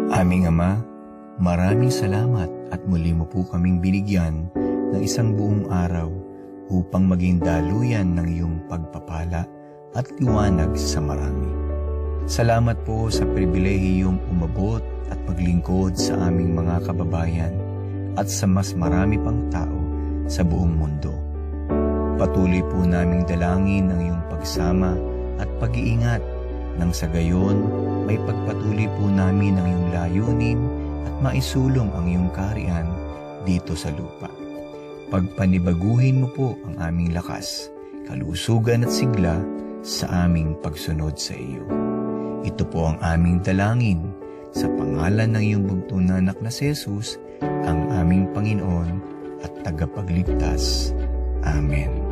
Aming Ama, maraming salamat at muli mo po kaming binigyan ng isang buong araw upang maging daluyan ng iyong pagpapala at liwanag sa marami. Salamat po sa pribilehiyong umabot at maglingkod sa aming mga kababayan at sa mas marami pang tao sa buong mundo. Patuloy po naming dalangin ang iyong pagsama at pag-iingat nang sa gayon may pagpatuloy po namin ang iyong layunin at maisulong ang iyong kaharian dito sa lupa. Pagpanibaguhin mo po ang aming lakas, kalusugan at sigla sa aming pagsunod sa iyo. Ito po ang aming dalangin sa pangalan ng iyong bugtong na anak na si Jesus, ang aming Panginoon at tagapagligtas. Amen.